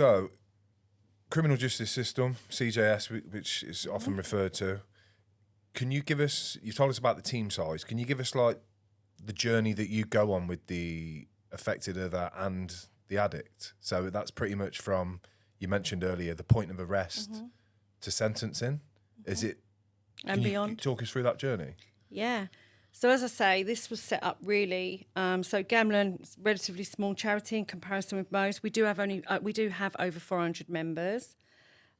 So, criminal justice system, CJS, which is often referred to. Can you give us, you told us about the team size, can you give us like the journey that you go on with the affected other and the addict? So that's pretty much from, you mentioned earlier, the point of arrest to sentencing. Is it, and beyond? Can you talk us through that journey? Yeah. So as I say, this was set up really. So GamLEARN is a relatively small charity in comparison with most. We do have over 400 members,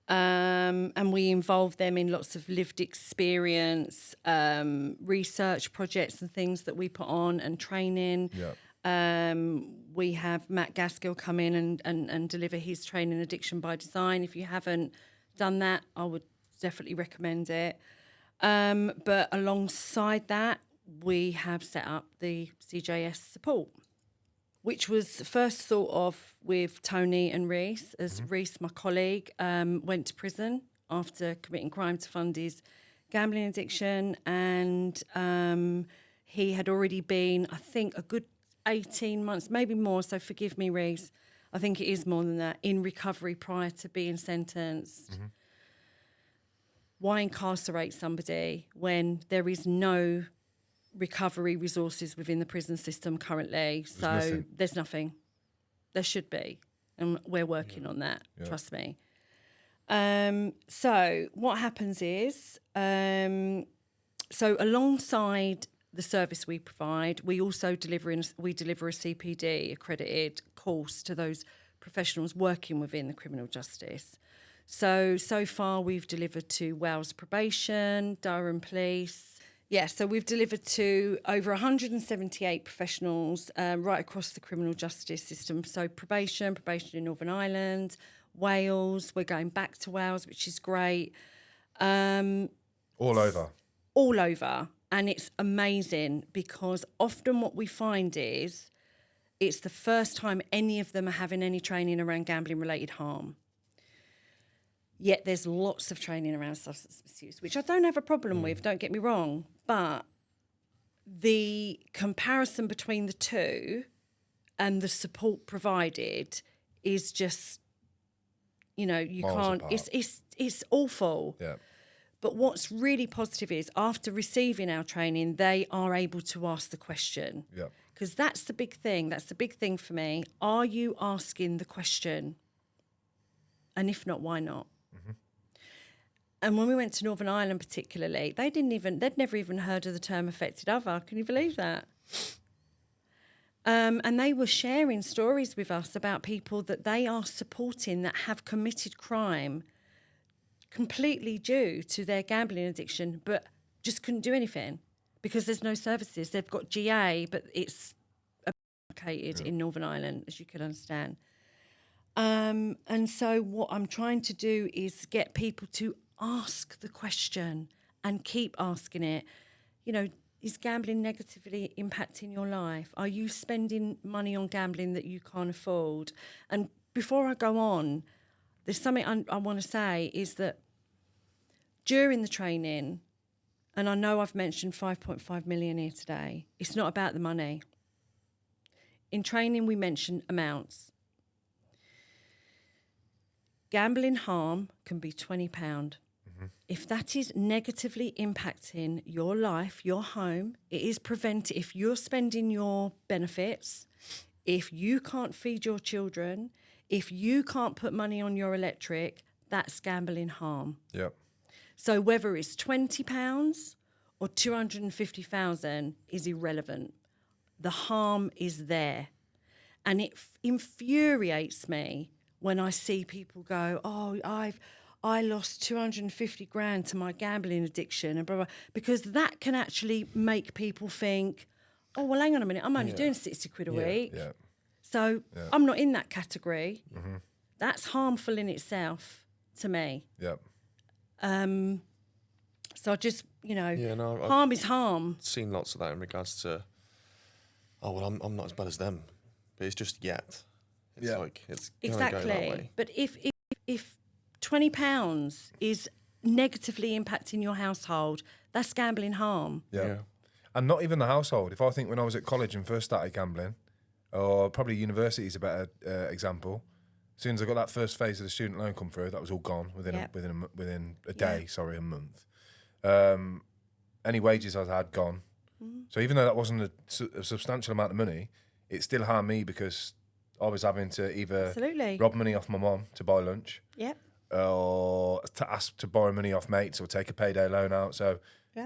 and we involve them in lots of lived experience, research projects and things that we put on, and training. Yeah. We have Matt Gaskill come in and deliver his training, Addiction by Design. If you haven't done that, I would definitely recommend it. But alongside that, we have set up the CJS support, which was first thought of with Tony and Reese, as Reese, my colleague, went to prison after committing crime to fund his gambling addiction. And he had already been, I think, a good 18 months, maybe more, so forgive me, Reese, I think it is more than that, in recovery prior to being sentenced. Why incarcerate somebody when there is no recovery resources within the prison system currently? So there's nothing. There should be, and we're working on that, trust me. So what happens is, so alongside the service we provide, we also deliver a CPD accredited course to those professionals working within the criminal justice. So far we've delivered to Wales Probation, Durham Police. Yeah, so we've delivered to over 178 professionals right across the criminal justice system. So probation in Northern Ireland, Wales. We're going back to Wales, which is great. All over. All over. And it's amazing because often what we find is it's the first time any of them are having any training around gambling-related harm. Yet there's lots of training around substance misuse, which I don't have a problem with, don't get me wrong. But the comparison between the two and the support provided is just, you know, you Miles can't, apart. it's awful. Yeah. But what's really positive is after receiving our training, they are able to ask the question. Yeah. Because that's the big thing. That's the big thing for me. Are you asking the question? And if not, why not? And when we went to Northern Ireland particularly, they'd never even heard of the term affected other. Can you believe that? And they were sharing stories with us about people that they are supporting that have committed crime completely due to their gambling addiction, but just couldn't do anything because there's no services. They've got GA, but it's located in Northern Ireland, as you can understand. And so what I'm trying to do is get people to ask the question and keep asking it. You know, is gambling negatively impacting your life? Are you spending money on gambling that you can't afford? And before I go on, there's something I want to say is that during the training, and I know I've mentioned 5.5 million here today, it's not about the money. In training, we mention amounts. Gambling harm can be £20. If that is negatively impacting your life, your home, it is prevented. If you're spending your benefits, if you can't feed your children, if you can't put money on your electric, that's gambling harm. Yep. So whether it's £20 or 250,000 is irrelevant. The harm is there. And it infuriates me when I see people go, oh, I lost 250 grand to my gambling addiction and blah, blah, because that can actually make people think, oh, well, hang on a minute, I'm only doing 60 quid a week. Yeah. So I'm not in that category. That's harmful in itself to me. Yeah. So I just, you know, harm is harm. Seen lots of that in regards to, oh, well, I'm not as bad as them. But it's just yet. It's like, it's going to go that way. But if £20 is negatively impacting your household, that's gambling harm. Yeah. And not even the household. If I think when I was at college and first started gambling, or probably university is a better example, As soon as I got that first phase of the student loan come through, that was all gone within a day. Sorry, a month. Any wages I had gone. So even though that wasn't a substantial amount of money, it still harmed me because I was having to either rob money off my mum to buy lunch, or to ask to borrow money off mates or take a payday loan out. So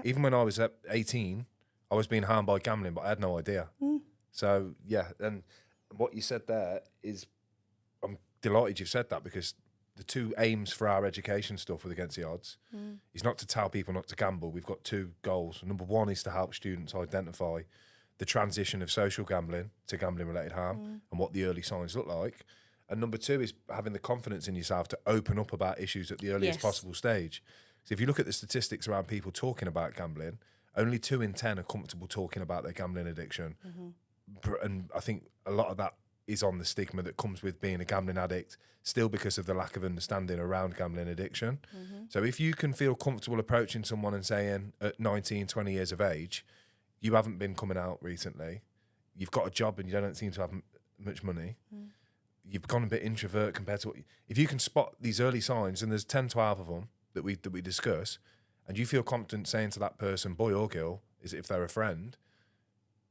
even when I was at 18, I was being harmed by gambling, but I had no idea. So yeah, and what you said there is, I'm delighted you've said that, because the two aims for our education stuff with Against the Odds is not to tell people not to gamble. We've got two goals. Number one is to help students identify the transition of social gambling to gambling-related harm and what the early signs look like. And number two is having the confidence in yourself to open up about issues at the earliest possible stage. So if you look at the statistics around people talking about gambling, only 2 in 10 are comfortable talking about their gambling addiction. And I think a lot of that is on the stigma that comes with being a gambling addict, still because of the lack of understanding around gambling addiction. So if you can feel comfortable approaching someone and saying at 19, 20 years of age, you haven't been coming out recently, you've got a job and you don't seem to have much money, you've gone a bit introvert compared to if you can spot these early signs, and there's 10, 12 of them that we discuss, and you feel confident saying to that person, boy or girl, is if they're a friend,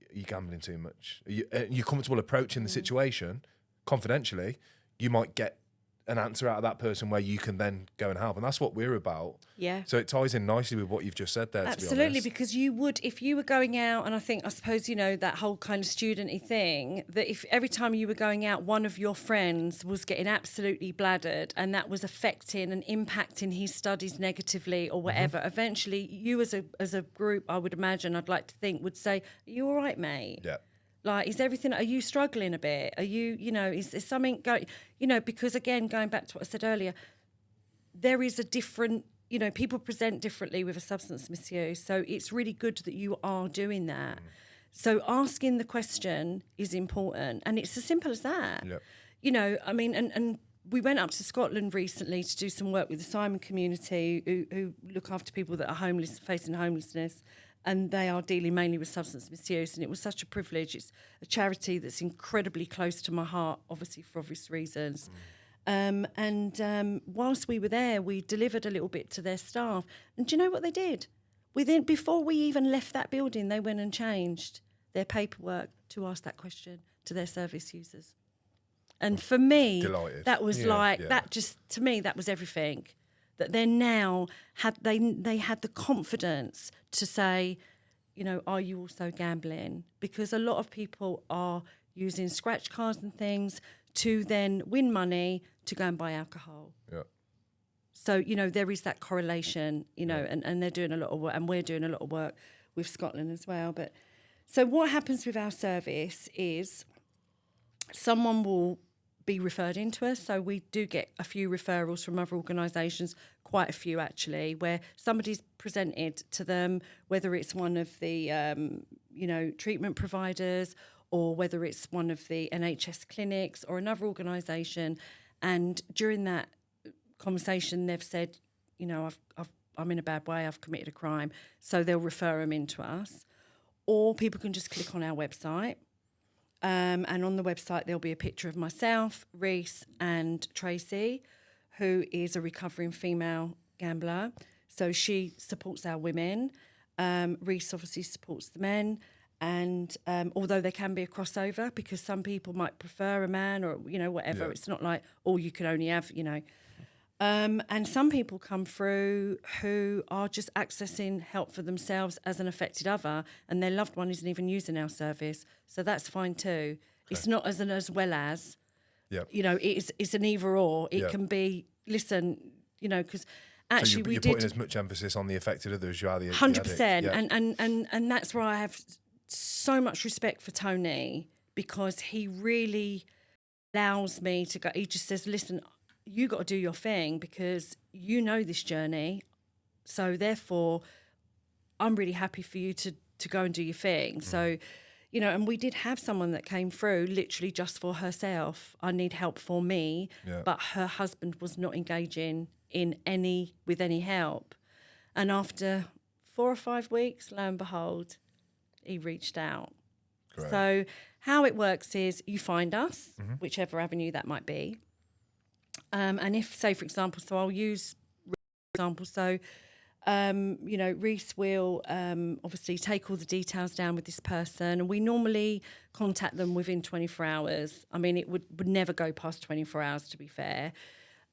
are you gambling too much? You're comfortable approaching the situation confidentially, you might get an answer out of that person where you can then go and help. And that's what we're about. Yeah. So it ties in nicely with what you've just said there, Absolutely, to be honest. because you would, if you were going out, and I suppose, you know, that whole kind of studenty thing, that if every time you were going out, one of your friends was getting absolutely bladdered and that was affecting and impacting his studies negatively or whatever, eventually you as a group, I would imagine, I'd like to think, would say, are you all right, mate? Yeah. Like, is everything, are you struggling a bit? Are you, you know, is there something going, you know, because again, going back to what I said earlier, there is a different, you know, people present differently with a substance misuse. So it's really good that you are doing that. So asking the question is important. And it's as simple as that. Yep. You know, I mean, and we went up to Scotland recently to do some work with the Simon community who look after people that are homeless, facing homelessness. And they are dealing mainly with substance misuse. And it was such a privilege. It's a charity that's incredibly close to my heart, obviously for obvious reasons. Whilst we were there, we delivered a little bit to their staff. And do you know what they did? Before we even left that building, they went and changed their paperwork to ask that question to their service users. And for me, Delighted. that was that just, to me, that was everything. That they now had, they had the confidence to say, you know, are you also gambling? Because a lot of people are using scratch cards and things to then win money to go and buy alcohol. Yeah. So, you know, there is that correlation, you know, and they're doing a lot of work, and we're doing a lot of work with Scotland as well. But so what happens with our service is someone will be referred into us. So we do get a few referrals from other organisations, quite a few actually, where somebody's presented to them, whether it's one of the, you know, treatment providers, or whether it's one of the NHS clinics or another organisation. And during that conversation, they've said, you know, I'm in a bad way, I've committed a crime. So they'll refer them into us. Or people can just click on our website. And on the website, there'll be a picture of myself, Reese, and Tracy, who is a recovering female gambler. So she supports our women. Reese obviously supports the men. And although there can be a crossover, because some people might prefer a man or, you know, whatever. Yeah. It's not like, oh, you can only have, you know. And some people come through who are just accessing help for themselves as an affected other, and their loved one isn't even using our service. So that's fine too. Okay. It's not as well as, you know, it's an either or. It can be, listen, you know, because actually so you're putting as much emphasis on the affected other as you are the 100%. Yeah. And that's where I have so much respect for Tony, because he really allows me to go. He just says, listen, you got to do your thing because you know this journey. So therefore, I'm really happy for you to go and do your thing. So, you know, and we did have someone that came through literally just for herself. I need help for me, but her husband was not engaging with any help. And after 4 or 5 weeks, lo and behold, he reached out. Great. So how it works is you find us, whichever avenue that might be. And if, say, for example, so I'll use example. So, Reece will obviously take all the details down with this person, and we normally contact them within 24 hours. I mean, it would never go past 24 hours, to be fair.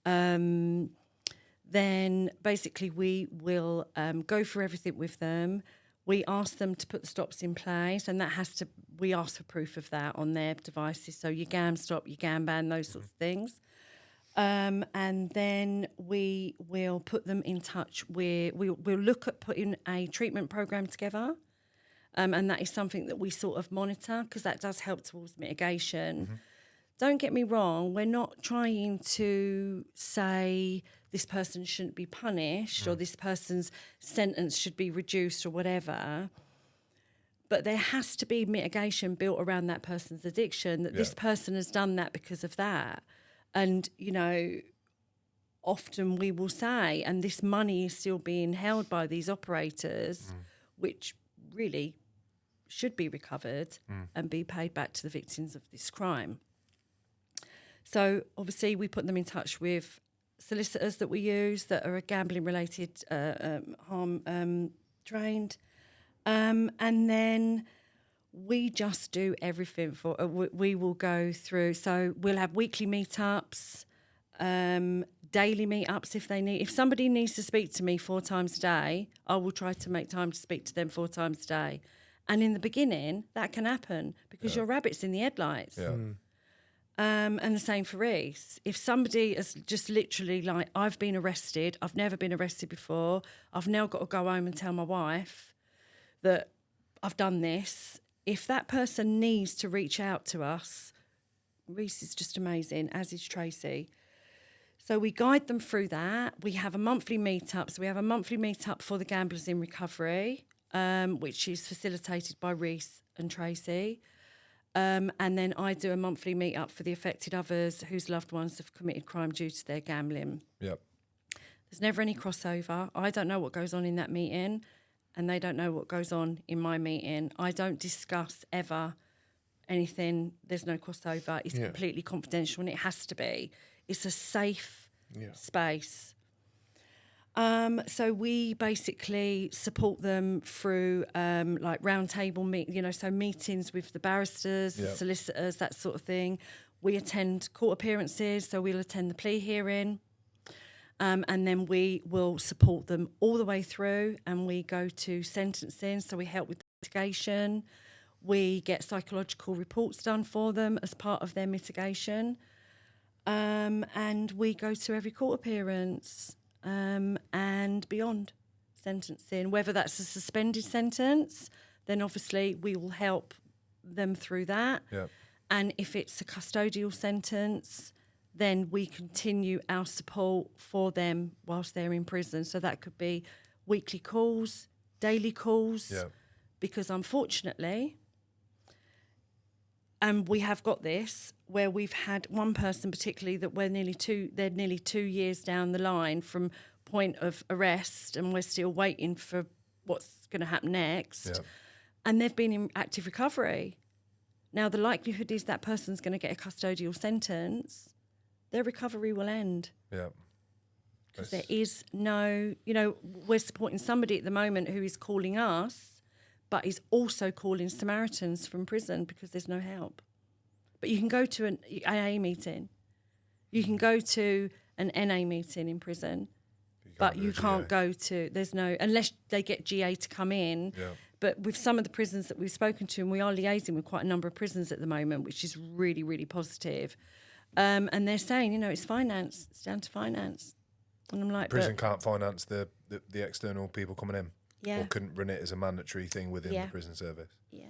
Then basically we will go through everything with them. We ask them to put the stops in place, and we ask for proof of that on their devices. So your GAM stop, your GAM ban, those sorts of things. And then we will put them in touch with, we'll look at putting a treatment program together. And that is something that we sort of monitor, because that does help towards mitigation. Don't get me wrong, we're not trying to say this person shouldn't be punished or this person's sentence should be reduced or whatever. But there has to be mitigation built around that person's addiction, that this person has done that because of that. And, often we will say, and this money is still being held by these operators, which really should be recovered and be paid back to the victims of this crime. So obviously we put them in touch with solicitors that we use that are gambling related harm trained. And then we just do everything for, we will go through, so we'll have weekly meetups, daily meetups if they need. If somebody needs to speak to me 4 times a day, I will try to make time to speak to them 4 times a day. And in the beginning, that can happen because your rabbit's in the headlights. Yeah. And the same for Reece. If somebody is just literally like, I've been arrested, I've never been arrested before, I've now got to go home and tell my wife that I've done this. If that person needs to reach out to us, Reece is just amazing, as is Tracy. So we guide them through that. We have a monthly meetup. So we have a monthly meetup for the gamblers in recovery, which is facilitated by Reece and Tracy. And then I do a monthly meetup for the affected others whose loved ones have committed crime due to their gambling. Yep. There's never any crossover. I don't know what goes on in that meeting, and they don't know what goes on in my meeting. I don't discuss ever anything. There's no crossover. It's completely confidential, and it has to be. It's a safe space. So we basically support them through like round table so meetings with the barristers, the solicitors, that sort of thing. We attend court appearances, so we'll attend the plea hearing. And then we will support them all the way through, and we go to sentencing, so we help with mitigation. We get psychological reports done for them as part of their mitigation. And we go to every court appearance and beyond sentencing. Whether that's a suspended sentence, then obviously we will help them through that. Yep. And if it's a custodial sentence, then we continue our support for them whilst they're in prison. So that could be weekly calls, daily calls, because unfortunately, and we have got this, where we've had one person particularly that they're nearly 2 years down the line from point of arrest, and we're still waiting for what's going to happen next. And they've been in active recovery. Now, the likelihood is that person's going to get a custodial sentence. Their recovery will end. Yeah. Because there is no, we're supporting somebody at the moment who is calling us, but is also calling Samaritans from prison because there's no help. But you can go to an AA meeting. You can go to an NA meeting in prison, but you can't go to, unless they get GA to come in. Yeah. But with some of the prisons that we've spoken to, and we are liaising with quite a number of prisons at the moment, which is really, really positive. And they're saying, it's finance. It's down to finance. And I'm like, prison can't finance the external people coming in. Yeah. Or couldn't run it as a mandatory thing within the prison service. Yeah.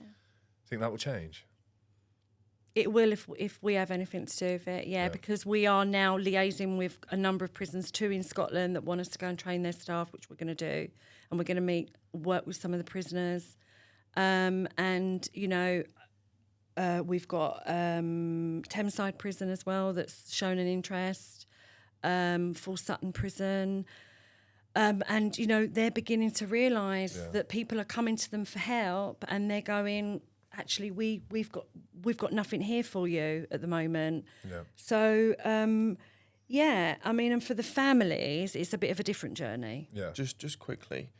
Think that will change? It will if we have anything to do with it, because we are now liaising with a number of prisons, 2 in Scotland, that want us to go and train their staff, which we're going to do. And we're going to work with some of the prisoners. We've got Thameside Prison as well that's shown an interest, for Sutton Prison. They're beginning to realise that people are coming to them for help, and they're going, actually, we've got nothing here for you at the moment. Yeah. So Yeah, I mean, and for the families, it's a bit of a different journey. Yeah. Just quickly,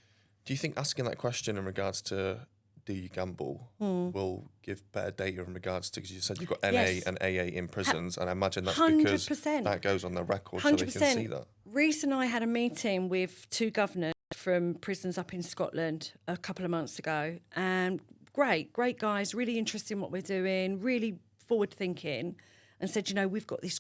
do you think asking that question in regards to do you gamble will give better data in regards to, because you said you've got NA Yes. and AA in prisons, and I imagine that's because 100%. that goes on the record so they can see that. Reese and I had a meeting with 2 governors from prisons up in Scotland a couple of months ago, and great guys, really interested in what we're doing, really forward thinking, and said, you know, we've got this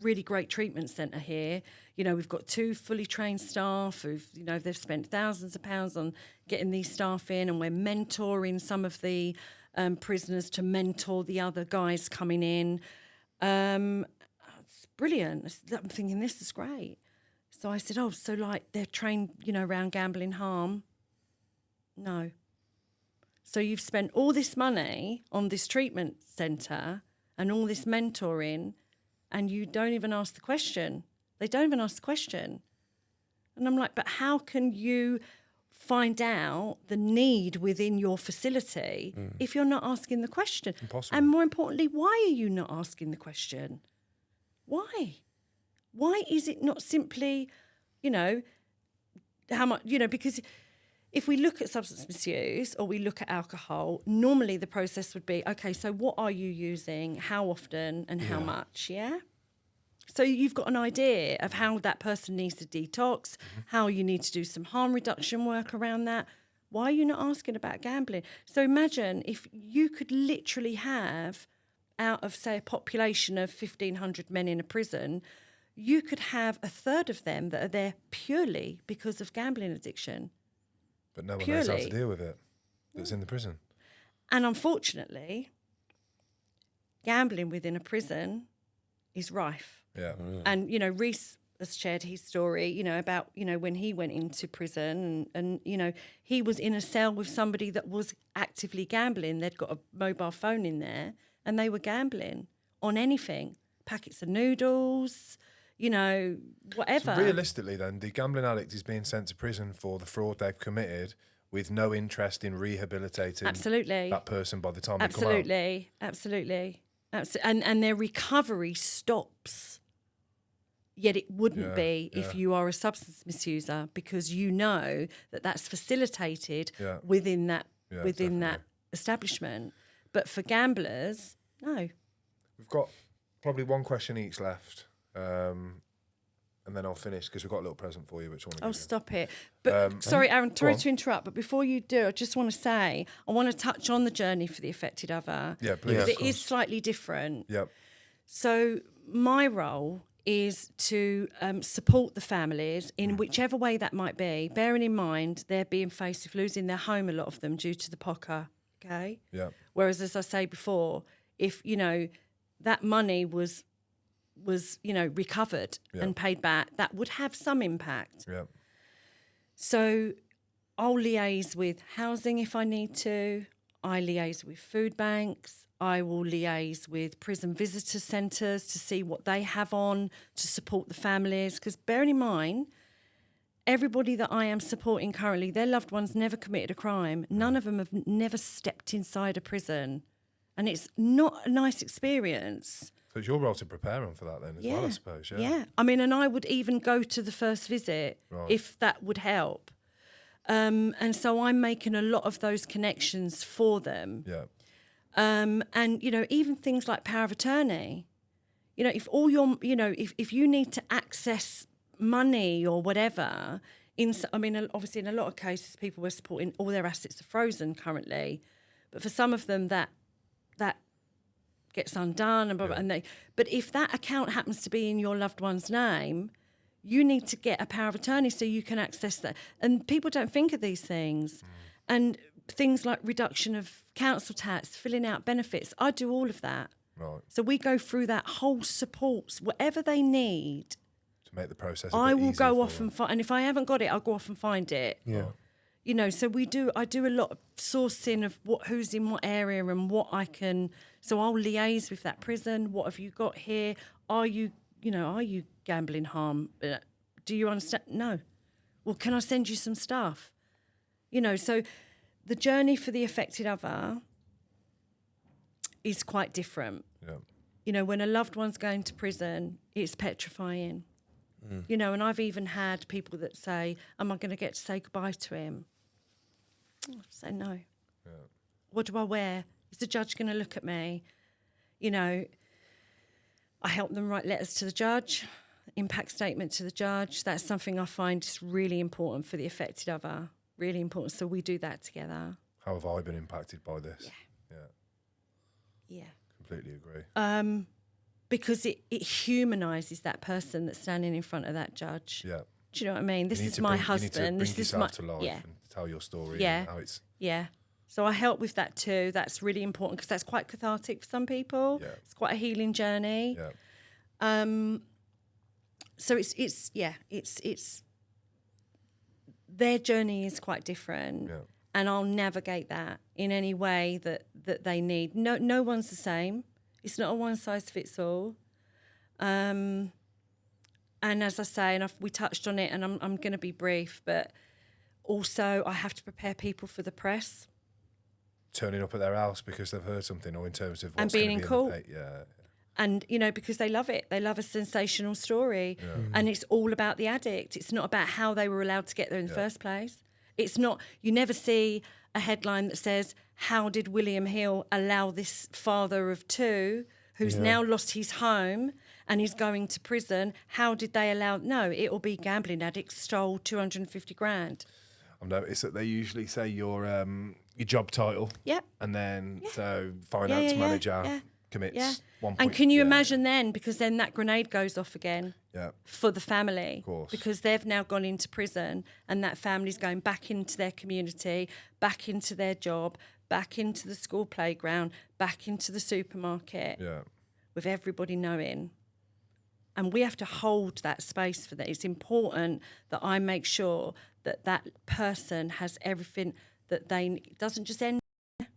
really great treatment centre here. You know, we've got 2 fully trained staff who've, you know, they've spent thousands of pounds on getting these staff in, and we're mentoring some of the prisoners to mentor the other guys coming in. It's brilliant. I'm thinking, this is great. So I said, oh, so like they're trained, you know, around gambling harm? No. So you've spent all this money on this treatment centre and all this mentoring, and you don't even ask the question. They don't even ask the question. And I'm like, but how can you find out the need within your facility if you're not asking the question? Impossible. And more importantly, why are you not asking the question? Why? Why is it not simply, you know, how much, you know, because if we look at substance misuse or we look at alcohol, normally the process would be, okay, so what are you using, how often and how much, yeah? So you've got an idea of how that person needs to detox, how you need to do some harm reduction work around that. Why are you not asking about gambling? So imagine if you could literally have, out of, say, a population of 1,500 men in a prison, you could have 1/3 of them that are there purely because of gambling addiction. But no one knows how to deal with it that's in the prison. And unfortunately, gambling within a prison is rife. Yeah. And, you know, Reese has shared his story, you know, about, you know, when he went into prison and, you know, he was in a cell with somebody that was actively gambling. They'd got a mobile phone in there and they were gambling on anything, packets of noodles, you know, whatever. So realistically then, the gambling addict is being sent to prison for the fraud they've committed with no interest in rehabilitating that person by the time they come out. Absolutely. And their recovery stops. Yet it wouldn't be if you are a substance misuser, because you know that that's facilitated within that that establishment. But for gamblers, no. We've got probably one question each left, and then I'll finish because we've got a little present for you, which I want to give you. Stop it. But sorry, Aaron, sorry to interrupt, but before you do, I just want to say, I want to touch on the journey for the affected other. Yeah, please. Because it is slightly different. Yep. So my role is to support the families in whichever way that might be, bearing in mind they're being faced with losing their home, a lot of them, due to the POCA, okay? Yeah. Whereas, as I say before, if, you know, that money was you know, recovered and paid back, that would have some impact. Yeah. So I'll liaise with housing if I need to. I liaise with food banks. I will liaise with prison visitor centres to see what they have on to support the families. Because bearing in mind, everybody that I am supporting currently, their loved ones never committed a crime. None of them have never stepped inside a prison. And it's not a nice experience. So it's your role to prepare them for that then as well, I suppose, Yeah. I mean, and I would even go to the first visit if that would help. And so I'm making a lot of those connections for them. Yeah. And, you know, even things like power of attorney. You know, if all your, you know, if you need to access money or whatever, I mean, obviously in a lot of cases, people were supporting, all their assets are frozen currently. But for some of them, that gets undone and blah, blah, and but if that account happens to be in your loved one's name, you need to get a power of attorney so you can access that. And people don't think of these things. And things like reduction of council tax, filling out benefits, I do all of that. Right. So we go through that whole support, whatever they need. To make the process I will go off and find, and if I haven't got it, I'll go off and find it. Yeah. You know, so I do a lot of sourcing of who's in what area and what I can. So I'll liaise with that prison. What have you got here? Are you gambling harm? Do you understand? No. Well, can I send you some stuff? You know, so the journey for the affected other is quite different. Yeah. You know, when a loved one's going to prison, it's petrifying. You know, and I've even had people that say, am I going to get to say goodbye to him? I say no. Yeah. What do I wear? Is the judge going to look at me? You know, I help them write letters to the judge, impact statement to the judge. That's something I find is really important for the affected other, really important. So we do that together. How have I been impacted by this? Yeah. Completely agree. Because it humanises that person that's standing in front of that judge. Yeah. Do you know what I mean? This is my husband. You need to bring this is my yourself to life and tell your story. Yeah. And how it's. Yeah. So I help with that too. That's really important because that's quite cathartic for some people. Yeah. It's quite a healing journey. Yeah. So it's their journey is quite different. Yeah. And I'll navigate that in any way that they need. No one's the same. It's not a one size fits all. And as I say, and we touched on it, and I'm going to be brief, but also I have to prepare people for the press. Turning up at their house because they've heard something, or in terms of what's And being going to be in in court. the yeah. And, you know, because they love it. They love a sensational story. Yeah. And it's all about the addict. It's not about how they were allowed to get there in the first place. It's not, you never see a headline that says, how did William Hill allow this father of two, who's now lost his home and is going to prison, how did they allow, no, it'll be gambling addicts stole 250 grand. I've noticed that they usually say your job title. Yep. And then, so finance manager commits 1. And can you imagine then, because then that grenade goes off again for the family. Of course. Because they've now gone into prison and that family's going back into their community, back into their job, back into the school playground, back into the supermarket with everybody knowing. And we have to hold that space for that. It's important that I make sure that that person has everything that they need. It doesn't just end there.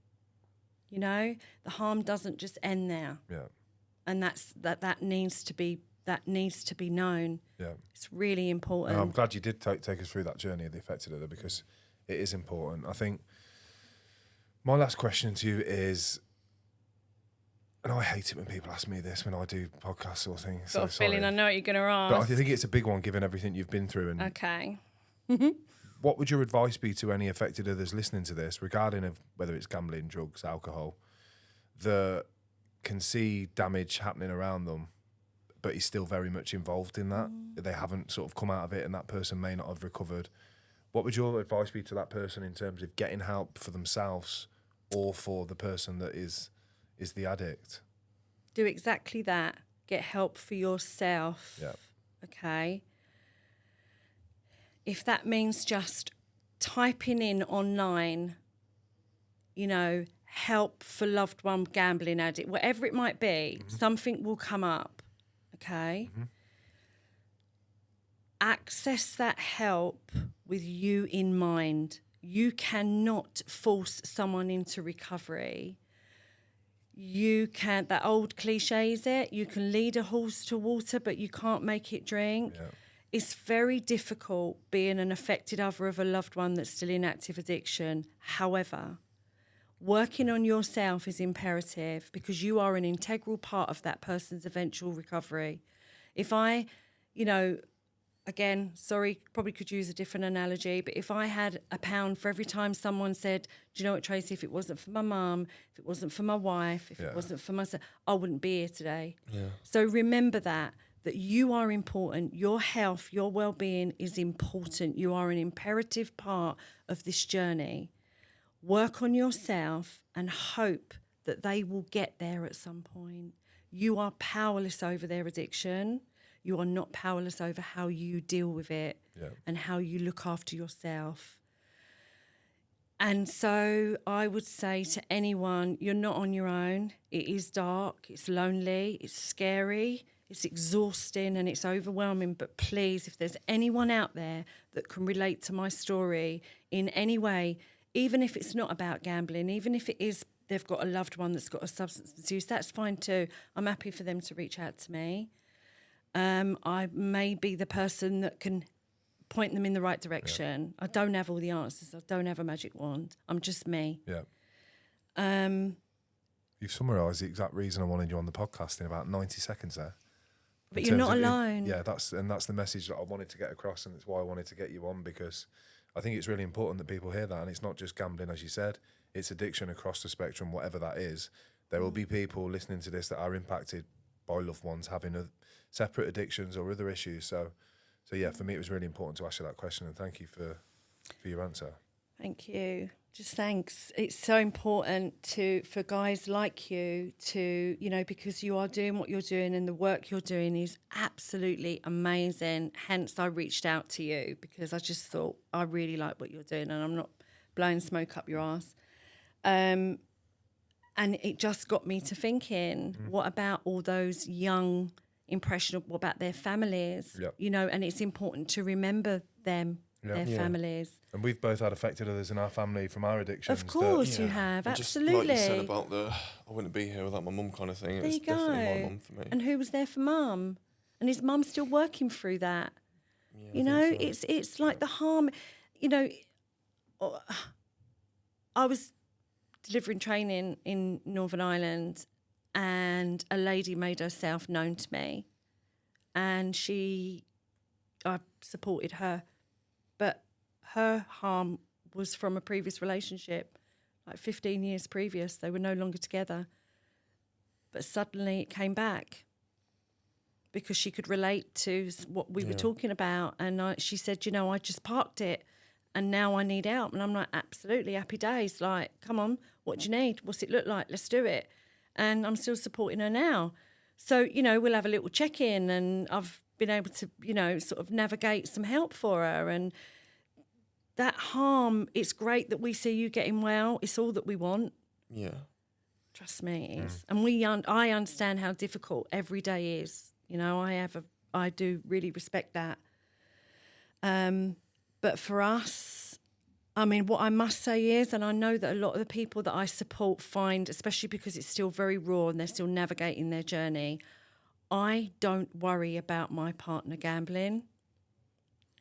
You know, the harm doesn't just end there. Yeah. And that needs to be known. Yeah. It's really important. I'm glad you did take us through that journey of the affected other, because it is important. I think my last question to you is, and I hate it when people ask me this when I do podcasts or things. Got a feeling I know what you're going to ask. But I think it's a big one given everything you've been through. And okay. What would your advice be to any affected others listening to this regarding whether it's gambling, drugs, alcohol, that can see damage happening around them, but is still very much involved in that? They haven't sort of come out of it and that person may not have recovered. What would your advice be to that person in terms of getting help for themselves or for the person that is the addict? Do exactly that. Get help for yourself. Yeah. Okay. If that means just typing in online, you know, help for loved one gambling addict, whatever it might be, something will come up. Okay. Access that help with you in mind. You cannot force someone into recovery. You can't, that old cliche is it, you can lead a horse to water, but you can't make it drink. Yeah. It's very difficult being an affected other of a loved one that's still in active addiction. However, working on yourself is imperative because you are an integral part of that person's eventual recovery. If I, you know, again, sorry, probably could use a different analogy, but if I had £1 for every time someone said, do you know what, Tracy, if it wasn't for my mum, if it wasn't for my wife, if it wasn't for myself, I wouldn't be here today. Yeah. So remember that you are important. Your health, your well-being is important. You are an imperative part of this journey. Work on yourself and hope that they will get there at some point. You are powerless over their addiction. You are not powerless over how you deal with it and how you look after yourself. And so I would say to anyone, you're not on your own. It is dark, it's lonely, it's scary, it's exhausting and it's overwhelming. But please, if there's anyone out there that can relate to my story in any way, even if it's not about gambling, even if it is they've got a loved one that's got a substance misuse, that's fine too. I'm happy for them to reach out to me. I may be the person that can point them in the right direction. I don't have all the answers. I don't have a magic wand. I'm just me. Yeah. You've summarised the exact reason I wanted you on the podcast in about 90 seconds there. But you're not of alone. Yeah, that's the message that I wanted to get across, and it's why I wanted to get you on, because I think it's really important that people hear that. And it's not just gambling, as you said, it's addiction across the spectrum, whatever that is. There will be people listening to this that are impacted by loved ones having separate addictions or other issues. So yeah, for me, it was really important to ask you that question, and thank you for your answer. Thank you. Just thanks. It's so important for guys like you to, because you are doing what you're doing and the work you're doing is absolutely amazing. Hence, I reached out to you because I just thought I really like what you're doing and I'm not blowing smoke up your ass. And it just got me to thinking, what about all those young, impressionable, what about their families? Yep. And it's important to remember them. Their families. And we've both had affected others in our family from our addictions. Of course you have, and absolutely. Just like you said about I wouldn't be here without my mum kind of thing. There It's you go. definitely my mum for me. And who was there for mum? And his mum's still working through that. So. It's like the harm, I was delivering training in Northern Ireland and a lady made herself known to me and I supported her. But her harm was from a previous relationship, like 15 years previous. They were no longer together. But suddenly it came back because she could relate to what we were talking about. And she said, I just parked it and now I need help. And I'm like, absolutely, happy days. Like, come on, what do you need? What's it look like? Let's do it. And I'm still supporting her now. So, we'll have a little check-in and I've been able to, sort of navigate some help for her. And that harm, it's great that we see you getting well. It's all that we want. Yeah. Trust me, it is. And I understand how difficult every day is. I do really respect that. But for us, what I must say is, and I know that a lot of the people that I support find, especially because it's still very raw and they're still navigating their journey, I don't worry about my partner gambling.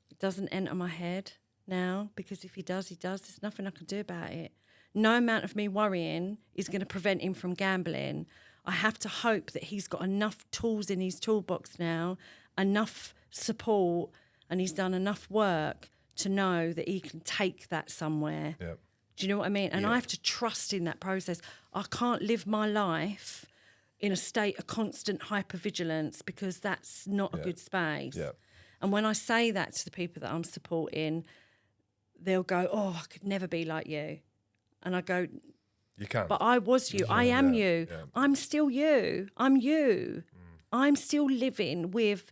It doesn't enter my head now, because if he does, there's nothing I can do about it. No amount of me worrying is going to prevent him from gambling. I have to hope that he's got enough tools in his toolbox now, enough support, and he's done enough work to know that he can take that somewhere. Yep. Do you know what I mean? And I have to trust in that process. I can't live my life in a state of constant hypervigilance, because that's not a good space. Yep. And when I say that to the people that I'm supporting, they'll go, oh, I could never be like you. And I go, you can. But I was you. I am you. Yeah. I'm still you. I'm you. I'm still living with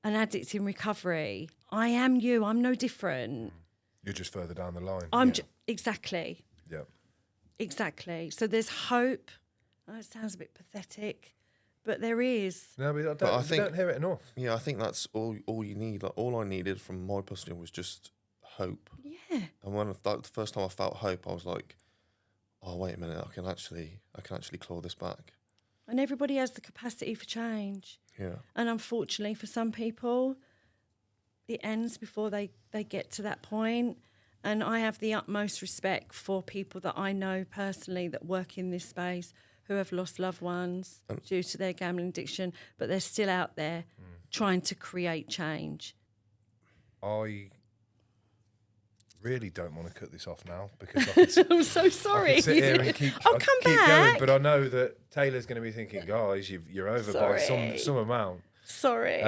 an addict in recovery. I am you. I'm no different. You're just further down the line. Exactly. Yeah. Exactly. So there's hope. Oh, it sounds a bit pathetic, but there is. No, but I don't hear it enough. Yeah, I think that's all you need. Like, all I needed from my position was just hope. Yeah. And when the first time I felt hope, I was like, oh, wait a minute, I can actually claw this back. And everybody has the capacity for change. Yeah. And unfortunately for some people, it ends before they get to that point. And I have the utmost respect for people that I know personally that work in this space who have lost loved ones due to their gambling addiction, but they're still out there trying to create change. I really don't want to cut this off now, because I'm so sorry. I could sit here and keep I'll come keep back. going, but I know that Taylor's going to be thinking, guys, you're over by some amount. Sorry.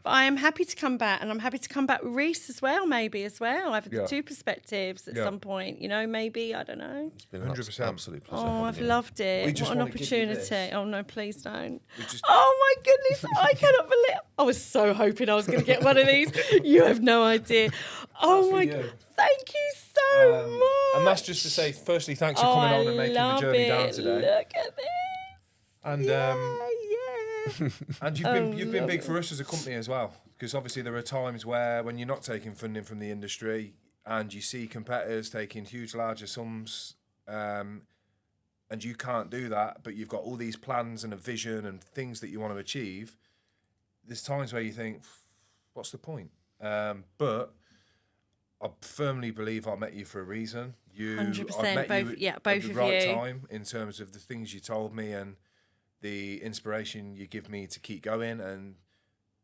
But I am happy to come back, and I'm happy to come back with Reese as well, maybe as well. Have the two perspectives at some point, maybe, I don't know. It's been 100%. an absolute pleasure. Oh, I've loved it. What an opportunity. Oh, no, please don't. Oh, my goodness. I cannot believe. I was so hoping I was going to get one of these. You have no idea. Oh, my God. Thank you so much. And that's just to say, firstly, thanks for coming on and making the journey down today. Look at this. And yeah. and you've been big for us as a company as well, because obviously there are times when you're not taking funding from the industry and you see competitors taking huge, larger sums, and you can't do that, but you've got all these plans and a vision and things that you want to achieve. There's times where you think, what's the point? But I firmly believe I met you for a reason. 100%, I met both- you yeah, at both the of right you. time in terms of the things you told me and the inspiration you give me to keep going and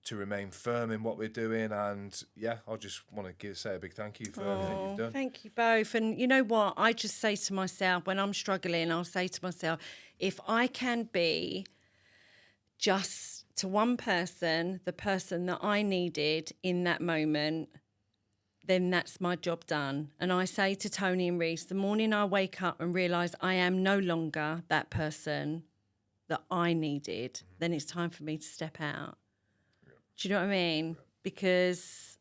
to remain firm in what we're doing. And yeah, I just want to say a big thank you for everything you've done. Thank you both. And you know what? I just say to myself, when I'm struggling, I'll say to myself, if I can be just to one person, the person that I needed in that moment, then that's my job done. And I say to Tony and Reese, the morning I wake up and realise I am no longer that person that I needed, then it's time for me to step out. Do you know what I mean? Because,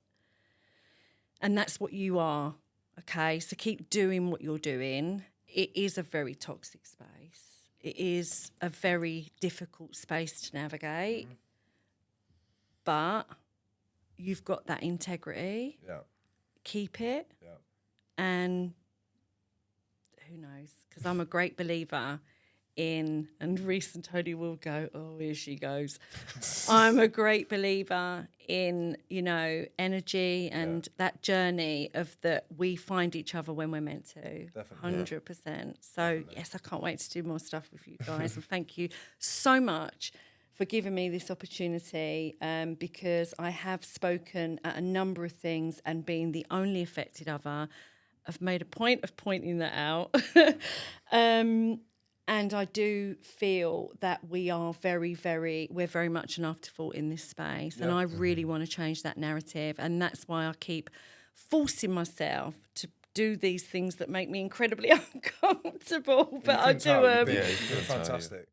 and that's what you are, okay? So keep doing what you're doing. It is a very toxic space. It is a very difficult space to navigate. But you've got that integrity. Yeah. Keep it. Yeah. And who knows? Because I'm a great believer in, and Reese and Tony will go, oh, here she goes. I'm a great believer in, you know, energy and that journey of that we find each other when we're meant to. Definitely. 100%. So, yes, I can't wait to do more stuff with you guys. And thank you so much for giving me this opportunity, because I have spoken at a number of things and being the only affected other, I've made a point of pointing that out. And I do feel that we are we're very much an afterthought in this space. And I really want to change that narrative. And that's why I keep forcing myself to do these things that make me incredibly uncomfortable. But I do them. You're fantastic.